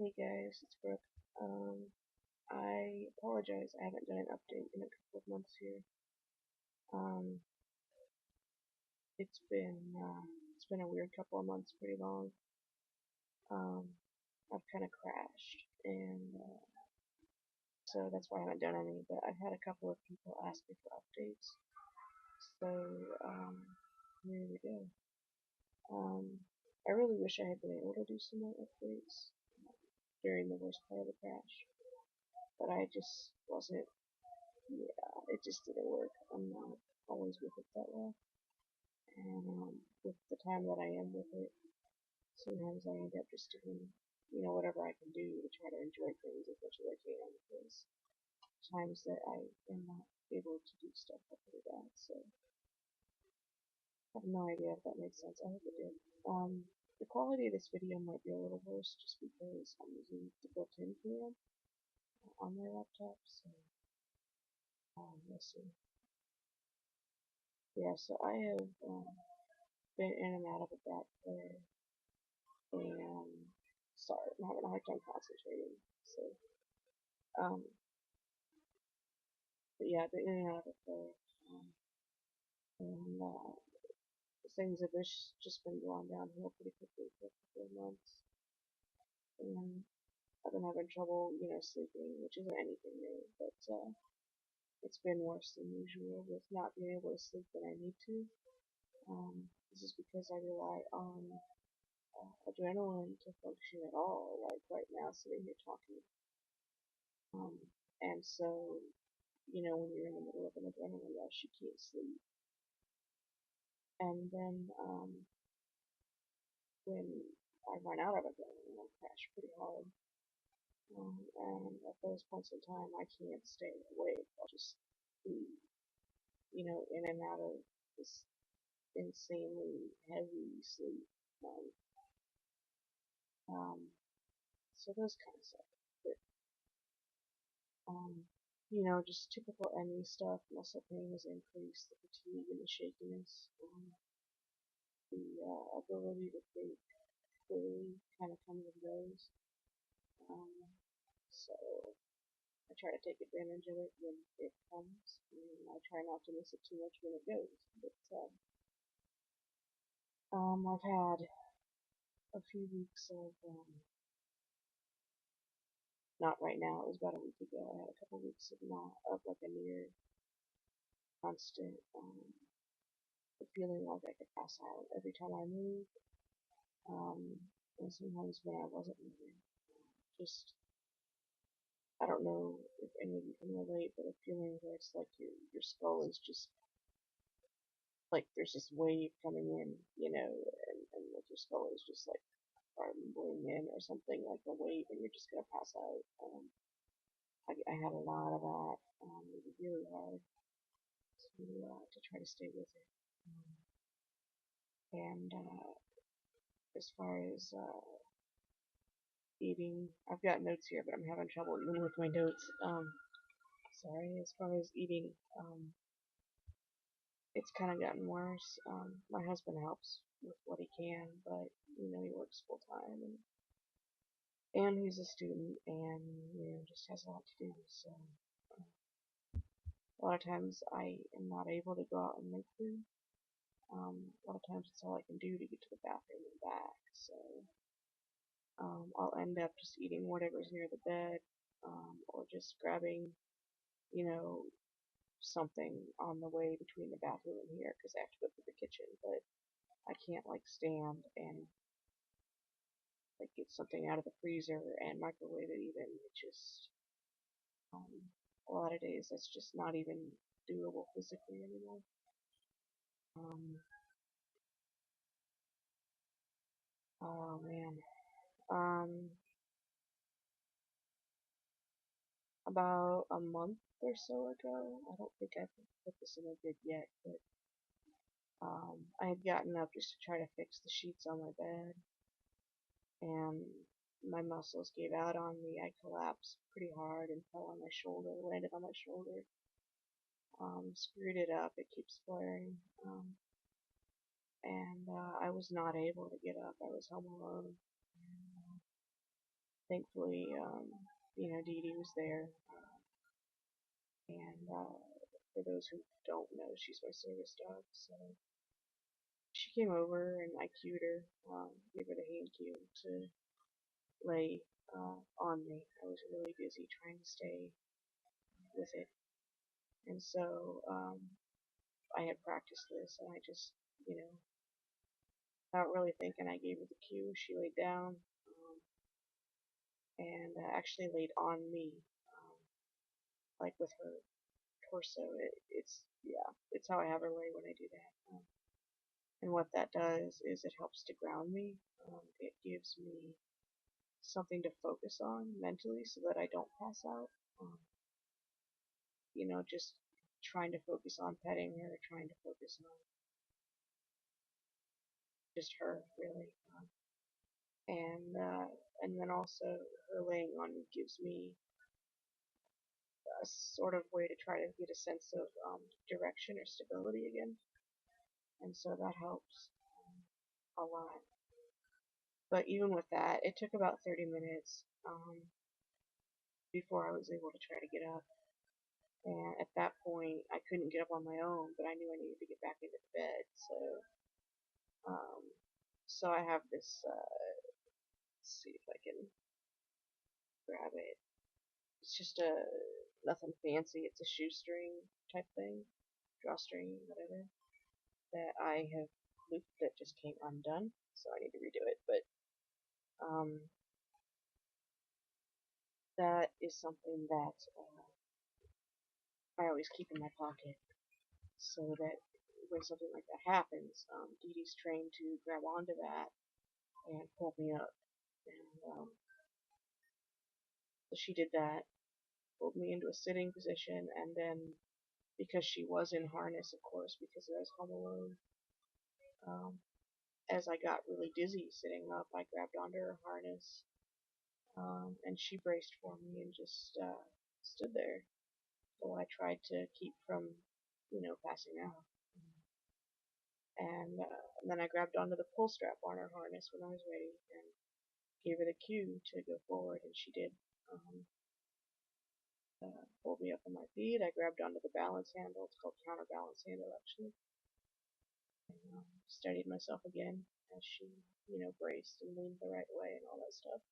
Hey guys, it's Brooke. I apologize. I haven't done an update in a couple of months here. Um, it's been a weird couple of months, pretty long. Um, I've kind of crashed, and so that's why I haven't done any. But I've had a couple of people ask me for updates, so here we go. I really wish I had been able to do some more updates during the worst part of the crash, but I just wasn't. Yeah, it just didn't work. I'm not always with it that well. And with the time that I am with it, sometimes I end up just doing, whatever I can do to try to enjoy things as much as I can, because times that I am not able to do stuff are pretty bad. So I have no idea if that makes sense. I hope it did. The quality of this video might be a little worse just because I'm using the built-in cam on my laptop. So let's see. Yeah, so I have been in and out of a back flare, and sorry, I'm having a hard time concentrating. So, um, but yeah, I've been in and out of it for, and things have just been going downhill pretty quickly for a couple of months, and I've been having trouble, sleeping, which isn't anything new, but it's been worse than usual with not being able to sleep when I need to. This is because I rely on adrenaline to function at all, like right now, sitting here talking. And so, when you're in the middle of an adrenaline rush, you can't sleep. And then when I run out of adrenaline, I crash pretty hard. And at those points in time, I can't stay awake. I'll just be, in and out of this insanely heavy sleep. Um, um, so those kind of stuff. But, um, just typical ME stuff. Muscle pain has increased, the fatigue and the shakiness. The ability to think clearly kind of comes and goes. Um, so I try to take advantage of it when it comes, and I try not to miss it too much when it goes. But I've had a few weeks of not right now. It was about a week ago. I had a couple weeks of not of like a near constant feeling like I could pass out every time I moved. And sometimes when I wasn't moving, just I don't know if any of you can relate, but a feeling where it's like your skull is just like there's this wave coming in, and like your skull is just like rumbling in or something like a wave, and you're just gonna pass out. I had a lot of that. It was really hard to try to stay with it. And as far as eating, I've got notes here, but I'm having trouble even with my notes. Sorry. As far as eating, it's kind of gotten worse. My husband helps with what he can, but he works full time, and he's a student, and just has a lot to do. So a lot of times I am not able to go out and make food. A lot of times it's all I can do to get to the bathroom and back. So I'll end up just eating whatever's near the bed, or just grabbing, you know, something on the way between the bathroom and here because I have to go to the kitchen. But I can't like stand and like get something out of the freezer and microwave it even. It just a lot of days that's just not even doable physically anymore. Um, oh man. Um, about a month or so ago, I don't think I've put this in a vid yet, but I had gotten up just to try to fix the sheets on my bed, and my muscles gave out on me. I collapsed pretty hard and fell on my shoulder, landed on my shoulder, screwed it up. It keeps flaring. And I was not able to get up. I was home alone. thankfully, Dee Dee was there, and for those who don't know, she's my service dog, so she came over and I cued her, gave her the hand cue to lay on me. I was really busy trying to stay with it, and so I had practiced this, and I just, not really thinking, I gave her the cue. She laid down, and actually laid on me, like with her torso. It's how I have her lay when I do that. And what that does is it helps to ground me. It gives me something to focus on mentally so that I don't pass out. Um, just trying to focus on petting her, trying to focus on just her, really. And then also her laying on me gives me a sort of way to try to get a sense of direction or stability again. And so that helps a lot. But even with that, it took about 30 minutes before I was able to try to get up. And at that point, I couldn't get up on my own, but I knew I needed to get back into the bed. Um, so I have this. Let's see if I can grab it. It's just nothing fancy. It's a shoestring type thing, drawstring, whatever, that I have looped that just came undone. So I need to redo it. But that is something that I always keep in my pocket, so that when something like that happens, Dee Dee's trained to grab onto that and pull me up. And so she did that, pulled me into a sitting position, and then because she was in harness, of course, because I was home alone, um, as I got really dizzy sitting up, I grabbed onto her harness, and she braced for me and just stood there while I tried to keep from, passing out. And then I grabbed onto the pull strap on her harness when I was ready and gave her the cue to go forward, and she did. Pulled me up on my feet. I grabbed onto the balance handle. It's called counterbalance handle, actually. And steadied myself again as she, braced and leaned the right way and all that stuff.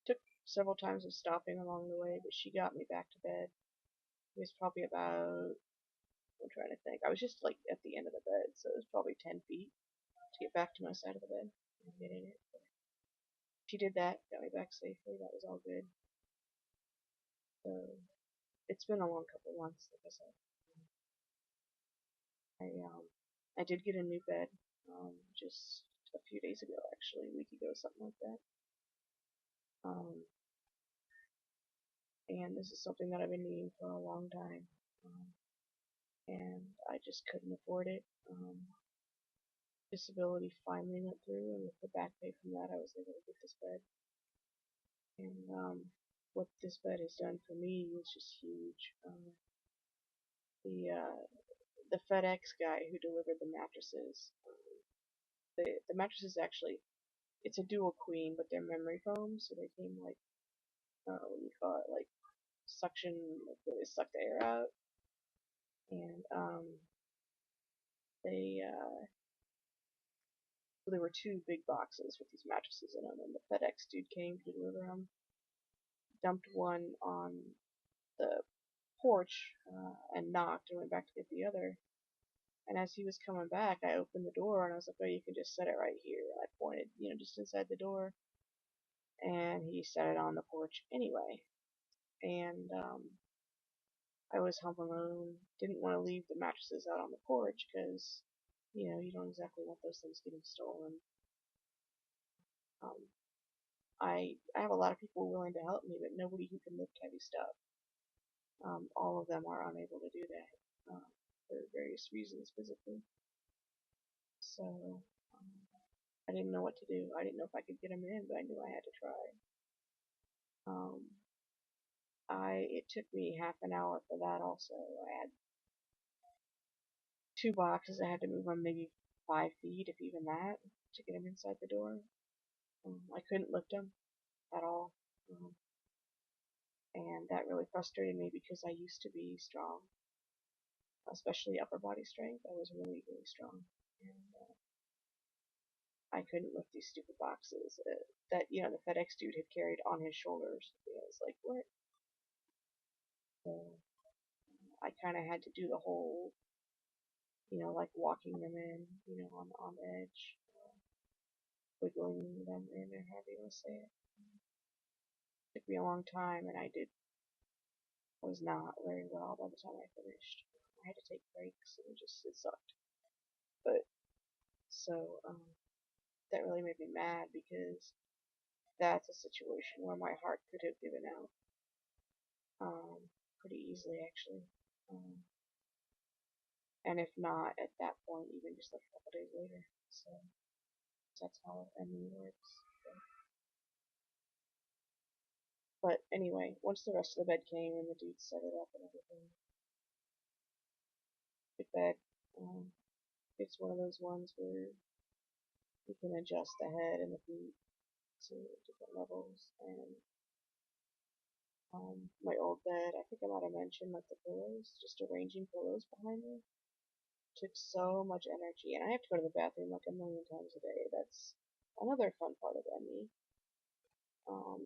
Took several times of stopping along the way, but she got me back to bed. It was probably about, I'm trying to think, I was just like at the end of the bed, so it was probably 10 feet to get back to my side of the bed and get in it. But she did that, got me back safely. That was all good. So it's been a long couple months, like I said. I did get a new bed just a few days ago, actually, a week ago, something like that. And this is something that I've been needing for a long time, and I just couldn't afford it. Disability finally went through, and with the back pay from that, I was able to get this bed. And what this bed has done for me is just huge. The FedEx guy who delivered the mattresses, the mattresses actually, it's a dual queen, but they're memory foam, so they came like, what do you call it, like suction, like where they suck the air out. And they so there were two big boxes with these mattresses in them, and the FedEx dude came to deliver them. Dumped one on the porch and knocked, and went back to get the other. And as he was coming back, I opened the door and I was like, "Oh, you can just set it right here." And I pointed, just inside the door, and he set it on the porch anyway. And I was home alone, didn't want to leave the mattresses out on the porch because, you don't exactly want those things getting stolen. Um, I have a lot of people willing to help me, but nobody who can lift heavy stuff. All of them are unable to do that for various reasons physically. So I didn't know what to do. I didn't know if I could get them in, but I knew I had to try. Um, it took me half an hour for that. Also, I had two boxes. I had to move them maybe 5 feet, if even that, to get them inside the door. I couldn't lift them. at all. And that really frustrated me because I used to be strong, especially upper body strength. I was really, really strong. And I couldn't lift these stupid boxes that, the FedEx dude had carried on his shoulders. I was like, what? So I kind of had to do the whole, like walking them in, on edge, wiggling them in, or however you want to say it. It took me a long time, and I was not very well by the time I finished. I had to take breaks, and it sucked. But, so, that really made me mad because that's a situation where my heart could have given out, pretty easily, actually. Um, and if not at that point, even just like a couple days later. So that's how ME works. But anyway, once the rest of the bed came and the dude set it up and everything, the bed, it's one of those ones where you can adjust the head and the feet to different levels. And my old bed, I think I might have mentioned like the pillows, just arranging pillows behind me took so much energy, and I have to go to the bathroom like a million times a day. That's another fun part of ME. Um,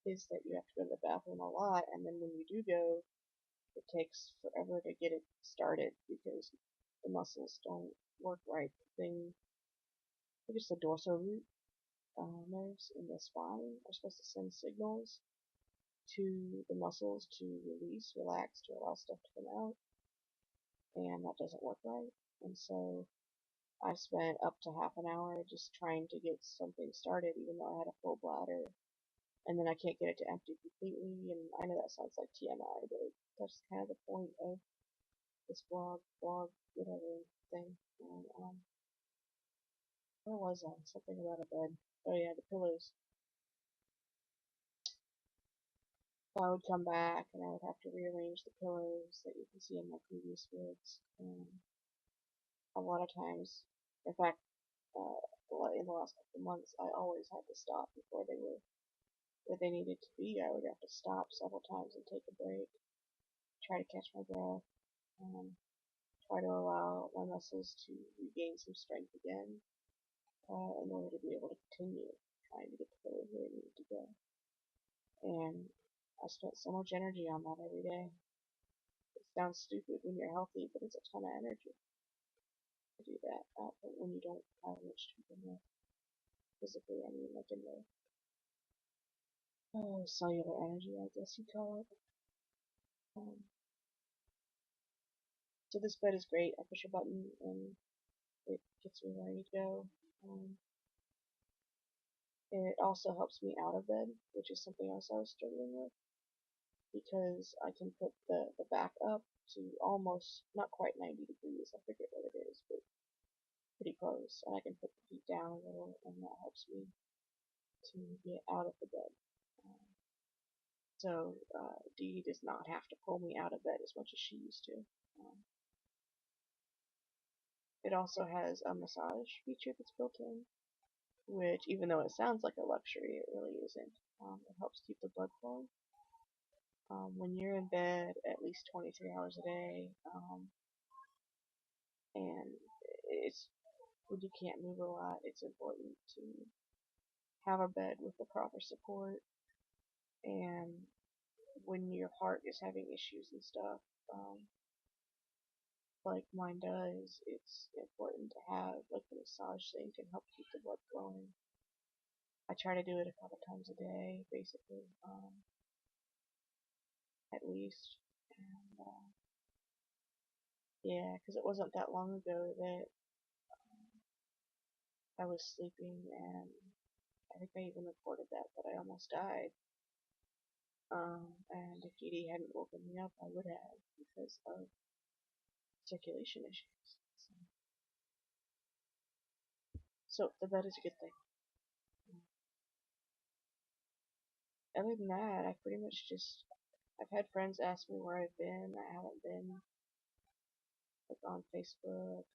is that you have to go to the bathroom a lot, and then when you do go, it takes forever to get it started because the muscles don't work right. I guess the dorsal root nerves in the spine are supposed to send signals to the muscles to release, relax, to allow stuff to come out, and that doesn't work right. And so I spent up to half an hour just trying to get something started, even though I had a full bladder, and then I can't get it to empty completely. And I know that sounds like TMI, but that's kind of the point of this blog, whatever thing. And where was I? Something about a bed. Oh yeah, the pillows. I would come back and I would have to rearrange the pillows that you can see in my previous vids. And a lot of times, in fact, in the last couple of months, I always had to stop before they were where they needed to be. I would have to stop several times and take a break, try to catch my breath, um, try to allow my muscles to regain some strength again, in order to be able to continue trying to get the pillows where they needed to go. And I spent so much energy on that every day. It sounds stupid when you're healthy, but it's a ton of energy to do that. But when you don't have much to begin with, physically, I mean, like in the cellular energy, I guess you call it. Um, so this bed is great. I push a button and it gets me ready to go. It also helps me out of bed, which is something else I was struggling with, because I can put the back up to almost, not quite 90 degrees, I forget what it is, but pretty close, and I can put the feet down a little, and that helps me to get out of the bed. So Dee does not have to pull me out of bed as much as she used to. Um, it also has a massage feature that's built in, which, even though it sounds like a luxury, it really isn't. It helps keep the blood flowing. When you're in bed at least 23 hours a day, and it's when you can't move a lot, it's important to have a bed with the proper support. And when your heart is having issues and stuff, like mine does, it's important to have like a massage thing can help keep the blood flowing. I try to do it a couple times a day, basically, at least. And yeah, because it wasn't that long ago that I was sleeping, and I think I even reported that I almost died. And if Edie hadn't woken me up, I would have, because of circulation issues. So the bed is a good thing. Other than that, I've pretty much just I've had friends ask me where I've been. I haven't been like on Facebook,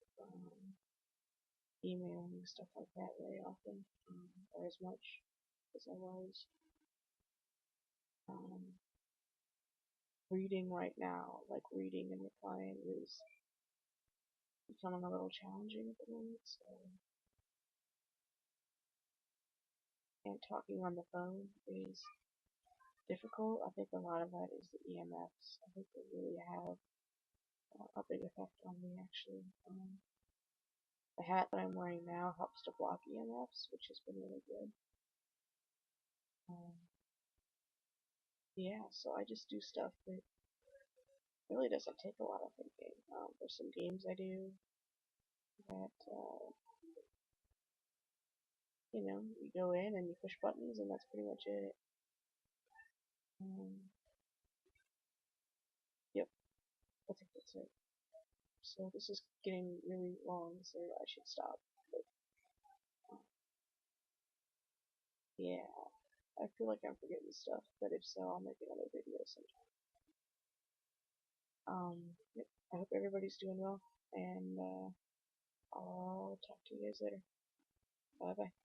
emailing, stuff like that very often, or as much. as I was. Um, Reading right now, like reading and replying, is becoming a little challenging at the moment. So, and talking on the phone is difficult. I think a lot of that is the EMFs. I think they really have a big effect on me actually. The hat that I'm wearing now helps to block EMFs, which has been really good. Um, yeah, so I just do stuff that really doesn't take a lot of thinking. There's some games I do that, you go in and you push buttons and that's pretty much it. Um, yep, I think that's it. So this is getting really long, so I should stop. But, yeah, I feel like I'm forgetting stuff, but if so, I'll make another video sometime. Yep, I hope everybody's doing well, and I'll talk to you guys later. Bye bye.